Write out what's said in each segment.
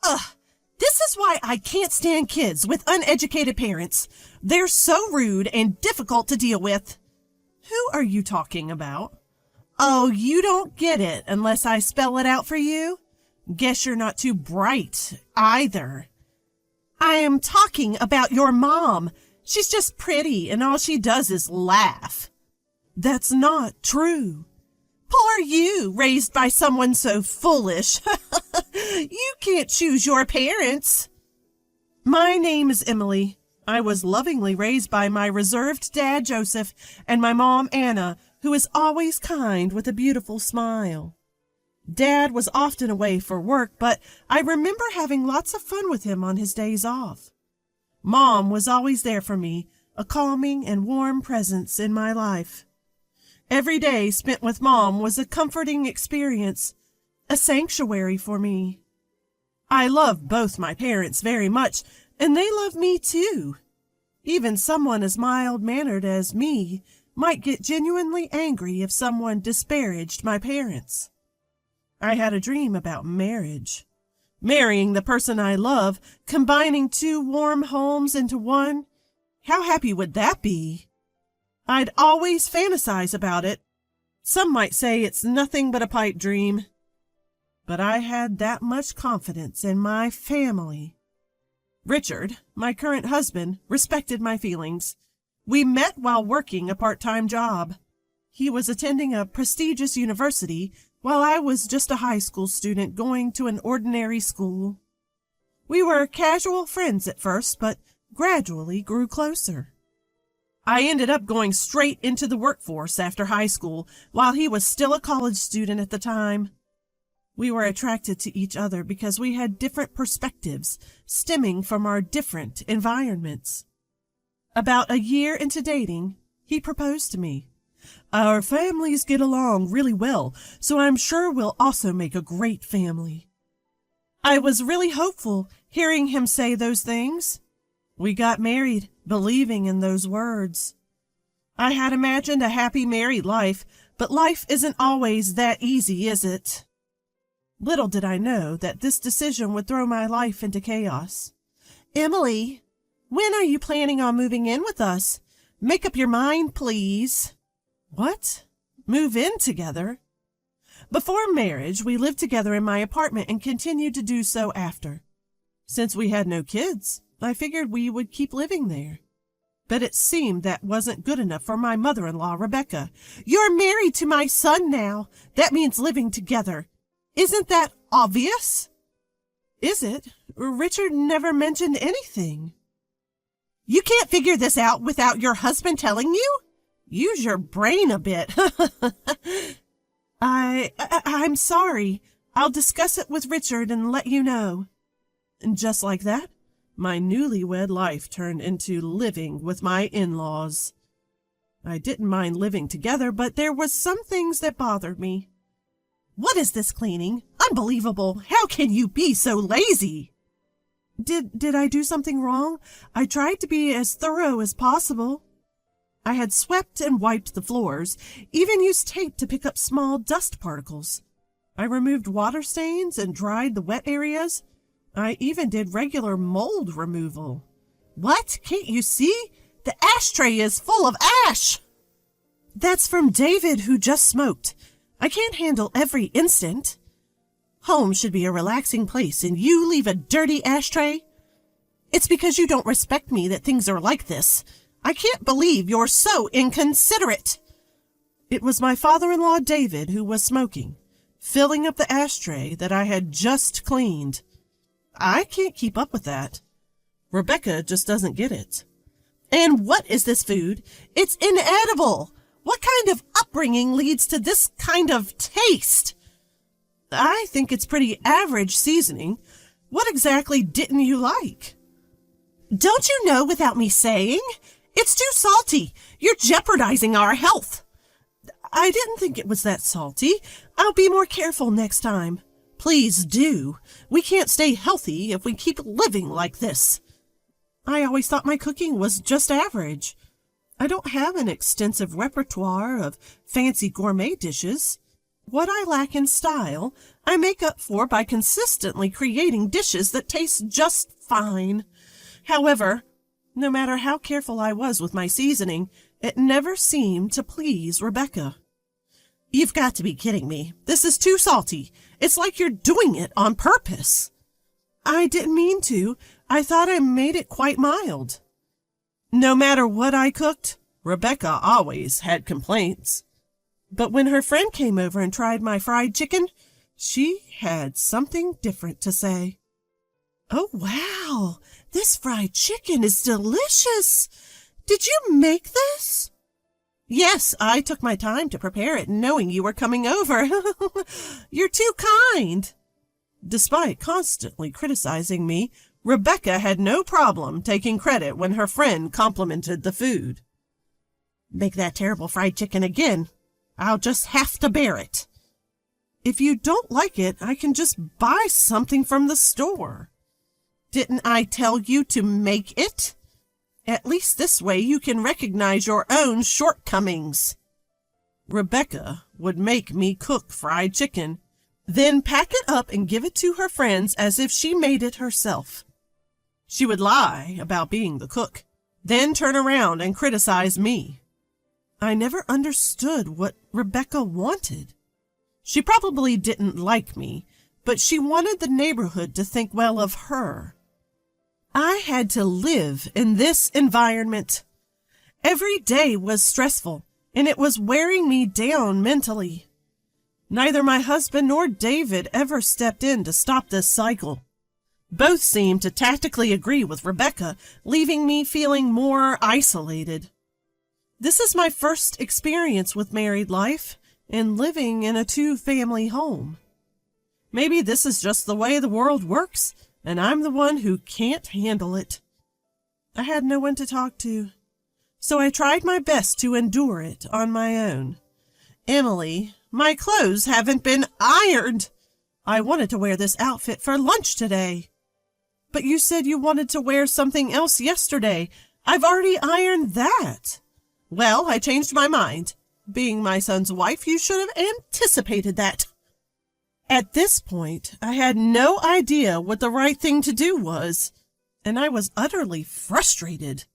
Ugh, this is why I can't stand kids with uneducated parents. They're so rude and difficult to deal with. Who are you talking about? Oh, you don't get it unless I spell it out for you? Guess you're not too bright either. I am talking about your mom. She's just pretty and all she does is laugh. That's not true. Poor you, raised by someone so foolish. You can't choose your parents. My name is Emily. I was lovingly raised by my reserved dad, Joseph, and my mom, Anna, who is always kind with a beautiful smile. Dad was often away for work, but I remember having lots of fun with him on his days off. Mom was always there for me, a calming and warm presence in my life. Every day spent with Mom was a comforting experience, a sanctuary for me. I love both my parents very much, and they love me too. Even someone as mild-mannered as me might get genuinely angry if someone disparaged my parents. I had a dream about marriage. Marrying the person I love, combining two warm homes into one. How happy would that be? I'd always fantasize about it. Some might say it's nothing but a pipe dream. But I had that much confidence in my family. Richard, my current husband, respected my feelings. We met while working a part-time job. He was attending a prestigious university, while I was just a high school student going to an ordinary school. We were casual friends at first, but gradually grew closer. I ended up going straight into the workforce after high school, while he was still a college student at the time. We were attracted to each other because we had different perspectives, stemming from our different environments. About a year into dating, he proposed to me. Our families get along really well, so I'm sure we'll also make a great family. I was really hopeful hearing him say those things. We got married, believing in those words. I had imagined a happy married life, but life isn't always that easy, is it? Little did I know that this decision would throw my life into chaos. Emily, when are you planning on moving in with us? Make up your mind, please. What? Move in together? Before marriage, we lived together in my apartment and continued to do so after. Since we had no kids, I figured we would keep living there. But it seemed that wasn't good enough for my mother-in-law, Rebecca. You're married to my son now. That means living together. Isn't that obvious? Is it? Richard never mentioned anything. You can't figure this out without your husband telling you? Use your brain a bit. I'm sorry. I'll discuss it with Richard and let you know. And just like that, my newlywed life turned into living with my in-laws. I didn't mind living together, but there was some things that bothered me. What is this cleaning? Unbelievable! How can you be so lazy? Did I do something wrong? I tried to be as thorough as possible. I had swept and wiped the floors, even used tape to pick up small dust particles. I removed water stains and dried the wet areas. I even did regular mold removal. What? Can't you see? The ashtray is full of ash! That's from David, who just smoked. I can't handle every instant. Home should be a relaxing place, and you leave a dirty ashtray? It's because you don't respect me that things are like this. I can't believe you're so inconsiderate. It was my father-in-law, David, who was smoking, filling up the ashtray that I had just cleaned. I can't keep up with that. Rebecca just doesn't get it. And what is this food? It's inedible. What kind of upbringing leads to this kind of taste? I think it's pretty average seasoning. What exactly didn't you like? Don't you know without me saying? It's too salty. You're jeopardizing our health. I didn't think it was that salty. I'll be more careful next time. Please do. We can't stay healthy if we keep living like this. I always thought my cooking was just average. I don't have an extensive repertoire of fancy gourmet dishes. What I lack in style, I make up for by consistently creating dishes that taste just fine. However, no matter how careful I was with my seasoning, it never seemed to please Rebecca. You've got to be kidding me. This is too salty. It's like you're doing it on purpose. I didn't mean to. I thought I made it quite mild. No matter what I cooked, Rebecca always had complaints. But when her friend came over and tried my fried chicken, she had something different to say. Oh, wow, this fried chicken is delicious. Did you make this? Yes, I took my time to prepare it, knowing you were coming over. You're too kind. Despite constantly criticizing me, Rebecca had no problem taking credit when her friend complimented the food. Make that terrible fried chicken again. I'll just have to bear it. If you don't like it, I can just buy something from the store. Didn't I tell you to make it? At least this way you can recognize your own shortcomings. Rebecca would make me cook fried chicken, then pack it up and give it to her friends as if she made it herself. She would lie about being the cook, then turn around and criticize me. I never understood what Rebecca wanted. She probably didn't like me, but she wanted the neighborhood to think well of her. I had to live in this environment. Every day was stressful, and it was wearing me down mentally. Neither my husband nor David ever stepped in to stop this cycle. Both seemed to tactically agree with Rebecca, leaving me feeling more isolated. This is my first experience with married life and living in a two-family home. Maybe this is just the way the world works, and I'm the one who can't handle it. I had no one to talk to, so I tried my best to endure it on my own. Emily, my clothes haven't been ironed. I wanted to wear this outfit for lunch today. But you said you wanted to wear something else yesterday. I've already ironed that. Well, I changed my mind. Being my son's wife, you should have anticipated that. At this point, I had no idea what the right thing to do was, and I was utterly frustrated.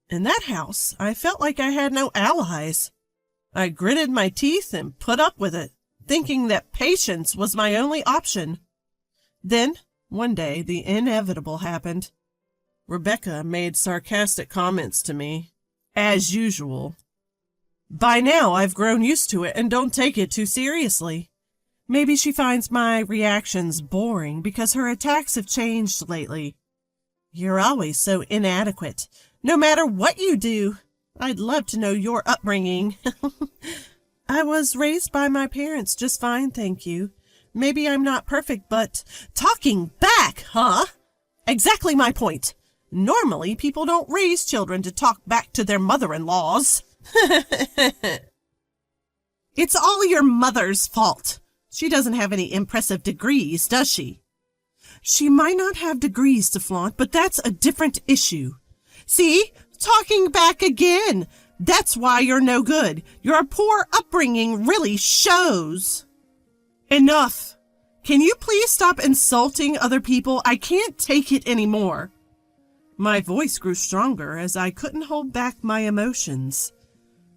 In that house, I felt like I had no allies. I gritted my teeth and put up with it, thinking that patience was my only option. Then, one day, the inevitable happened. Rebecca made sarcastic comments to me, as usual. By now, I've grown used to it and don't take it too seriously. Maybe she finds my reactions boring because her attacks have changed lately. You're always so inadequate, no matter what you do. I'd love to know your upbringing. I was raised by my parents just fine, thank you. Maybe I'm not perfect, but talking back, huh? Exactly my point. Normally, people don't raise children to talk back to their mother-in-laws. It's all your mother's fault. She doesn't have any impressive degrees, does she? She might not have degrees to flaunt, but that's a different issue. See? Talking back again. That's why you're no good. Your poor upbringing really shows. Enough. Can you please stop insulting other people? I can't take it anymore. My voice grew stronger as I couldn't hold back my emotions.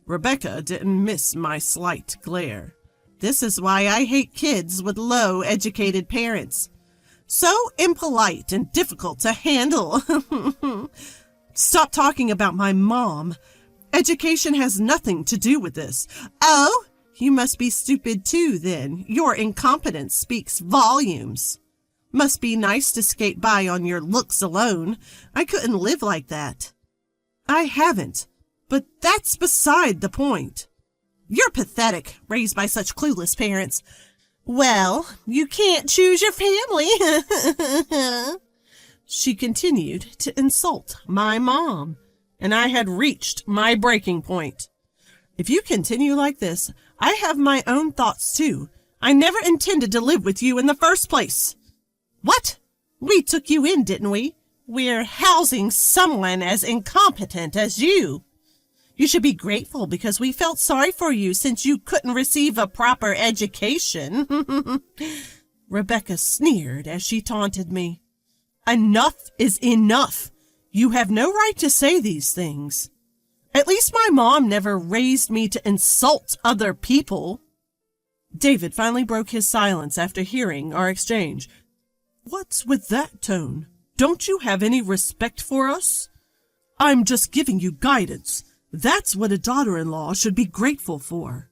Rebecca didn't miss my slight glare. This is why I hate kids with low-educated parents. So impolite and difficult to handle. Stop talking about my mom. Education has nothing to do with this. Oh, you must be stupid too, then. Your incompetence speaks volumes. Must be nice to skate by on your looks alone. I couldn't live like that. I haven't, but that's beside the point. You're pathetic, raised by such clueless parents. Well, you can't choose your family. She continued to insult my mom, and I had reached my breaking point. If you continue like this, I have my own thoughts too. I never intended to live with you in the first place. What? We took you in, didn't we? We're housing someone as incompetent as you. You should be grateful because we felt sorry for you since you couldn't receive a proper education. Rebecca sneered as she taunted me. Enough is enough. You have no right to say these things. At least my mom never raised me to insult other people. David finally broke his silence after hearing our exchange. What's with that tone? Don't you have any respect for us? I'm just giving you guidance. That's what a daughter-in-law should be grateful for.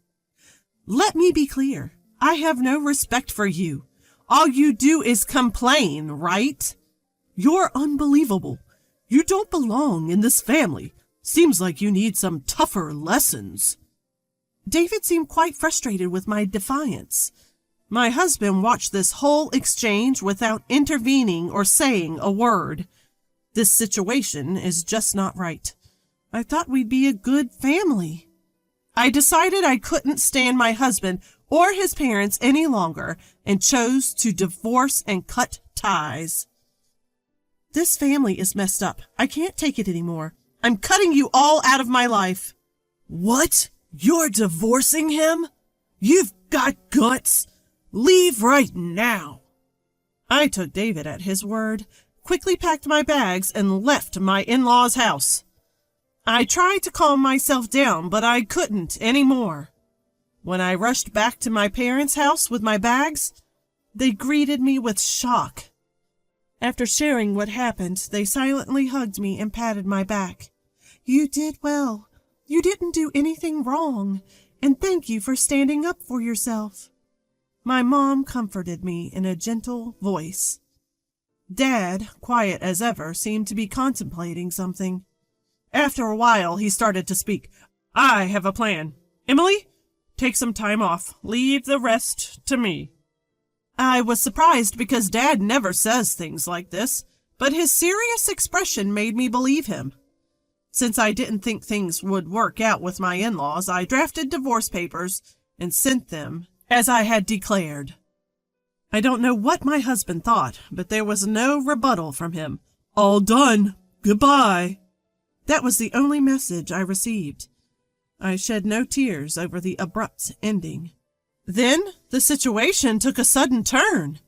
Let me be clear. I have no respect for you. All you do is complain, right? You're unbelievable. You don't belong in this family. Seems like you need some tougher lessons. David seemed quite frustrated with my defiance. My husband watched this whole exchange without intervening or saying a word. This situation is just not right. I thought we'd be a good family. I decided I couldn't stand my husband or his parents any longer and chose to divorce and cut ties. This family is messed up. I can't take it anymore. I'm cutting you all out of my life. What? You're divorcing him? You've got guts. Leave right now. I took David at his word, quickly packed my bags, and left my in-laws' house. I tried to calm myself down, but I couldn't anymore. When I rushed back to my parents' house with my bags, they greeted me with shock. After sharing what happened, they silently hugged me and patted my back. You did well. You didn't do anything wrong, and thank you for standing up for yourself. My mom comforted me in a gentle voice. Dad, quiet as ever, seemed to be contemplating something. After a while, he started to speak. I have a plan. Emily, take some time off. Leave the rest to me. I was surprised because Dad never says things like this, but his serious expression made me believe him. Since I didn't think things would work out with my in-laws, I drafted divorce papers and sent them as I had declared. I don't know what my husband thought, but there was no rebuttal from him. All done. Goodbye. That was the only message I received. I shed no tears over the abrupt ending. Then the situation took a sudden turn.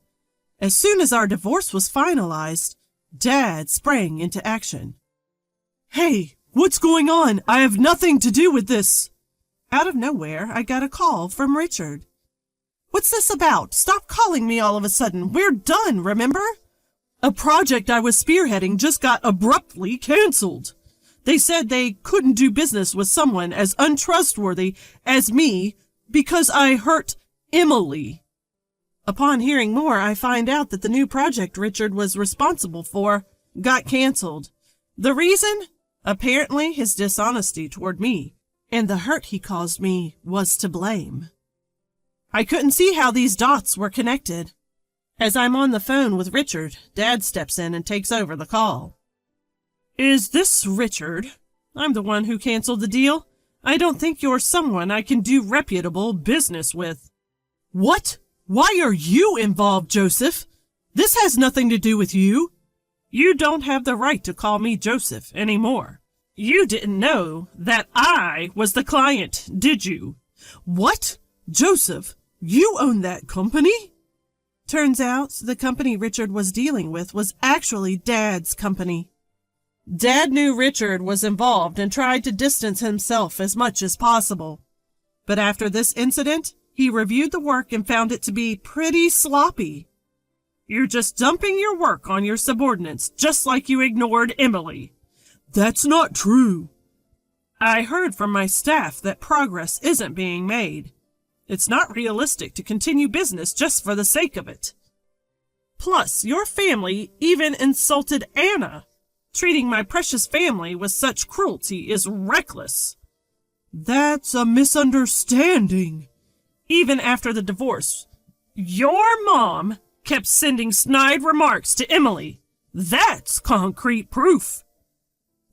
As soon as our divorce was finalized, Dad sprang into action. Hey, what's going on? I have nothing to do with this. Out of nowhere, I got a call from Richard. What's this about? Stop calling me all of a sudden. We're done, remember? A project I was spearheading just got abruptly canceled. They said they couldn't do business with someone as untrustworthy as me because I hurt Emily. Upon hearing more, I find out that the new project Richard was responsible for got canceled. The reason? Apparently his dishonesty toward me, and the hurt he caused me was to blame. I couldn't see how these dots were connected. As I'm on the phone with Richard, Dad steps in and takes over the call. Is this Richard? I'm the one who canceled the deal. I don't think you're someone I can do reputable business with. What? Why are you involved, Joseph? This has nothing to do with you. You don't have the right to call me Joseph anymore. You didn't know that I was the client, did you? What? Joseph, you own that company? Turns out the company Richard was dealing with was actually Dad's company. Dad knew Richard was involved and tried to distance himself as much as possible. But after this incident, he reviewed the work and found it to be pretty sloppy. You're just dumping your work on your subordinates, just like you ignored Emily. That's not true. I heard from my staff that progress isn't being made. It's not realistic to continue business just for the sake of it. Plus, your family even insulted Anna. Treating my precious family with such cruelty is reckless. That's a misunderstanding. Even after the divorce, your mom kept sending snide remarks to Emily. That's concrete proof.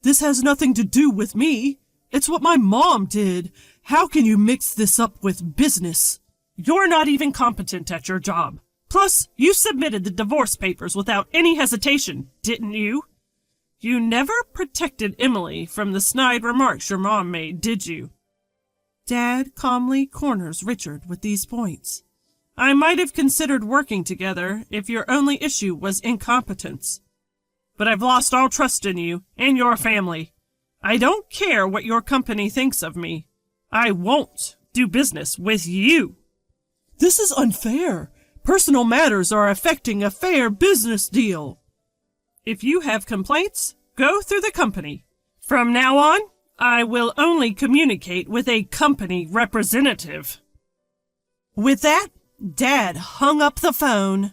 This has nothing to do with me. It's what my mom did. How can you mix this up with business? You're not even competent at your job. Plus, you submitted the divorce papers without any hesitation, didn't you? You never protected Emily from the snide remarks your mom made, did you? Dad calmly corners Richard with these points. I might have considered working together if your only issue was incompetence. But I've lost all trust in you and your family. I don't care what your company thinks of me. I won't do business with you. This is unfair. Personal matters are affecting a fair business deal. If you have complaints, go through the company. From now on, I will only communicate with a company representative. With that, Dad hung up the phone.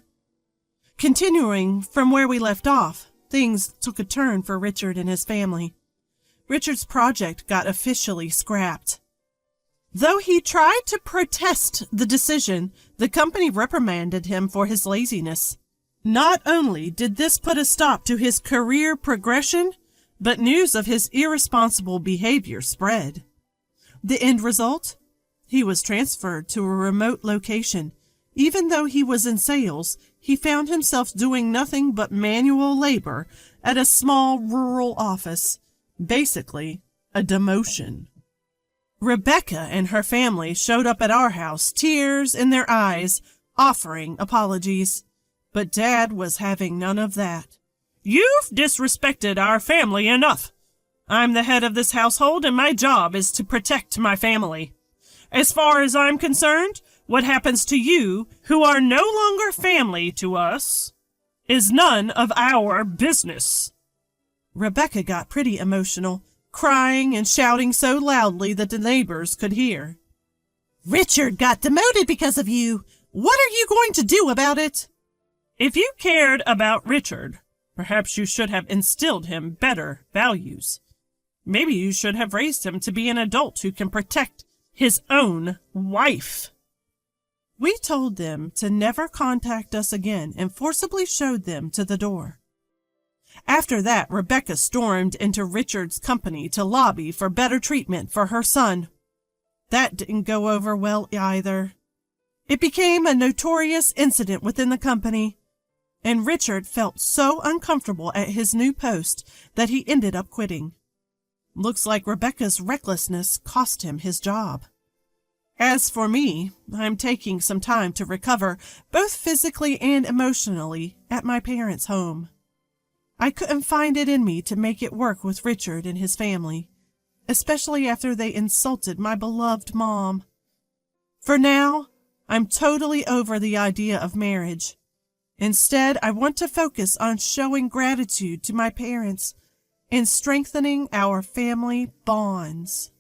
Continuing from where we left off, things took a turn for Richard and his family. Richard's project got officially scrapped. Though he tried to protest the decision, the company reprimanded him for his laziness. Not only did this put a stop to his career progression, but news of his irresponsible behavior spread. The end result? He was transferred to a remote location. Even though he was in sales, he found himself doing nothing but manual labor at a small rural office. Basically, a demotion. Rebecca and her family showed up at our house, tears in their eyes, offering apologies. But Dad was having none of that. You've disrespected our family enough. I'm the head of this household, and my job is to protect my family. As far as I'm concerned, what happens to you, who are no longer family to us, is none of our business. Rebecca got pretty emotional, crying and shouting so loudly that the neighbors could hear. Richard got demoted because of you. What are you going to do about it? If you cared about Richard, perhaps you should have instilled him better values. Maybe you should have raised him to be an adult who can protect his own wife. We told them to never contact us again and forcibly showed them to the door. After that, Rebecca stormed into Richard's company to lobby for better treatment for her son. That didn't go over well either. It became a notorious incident within the company, and Richard felt so uncomfortable at his new post that he ended up quitting. Looks like Rebecca's recklessness cost him his job. As for me, I'm taking some time to recover, both physically and emotionally, at my parents' home. I couldn't find it in me to make it work with Richard and his family, especially after they insulted my beloved mom. For now, I'm totally over the idea of marriage. Instead, I want to focus on showing gratitude to my parents and strengthening our family bonds.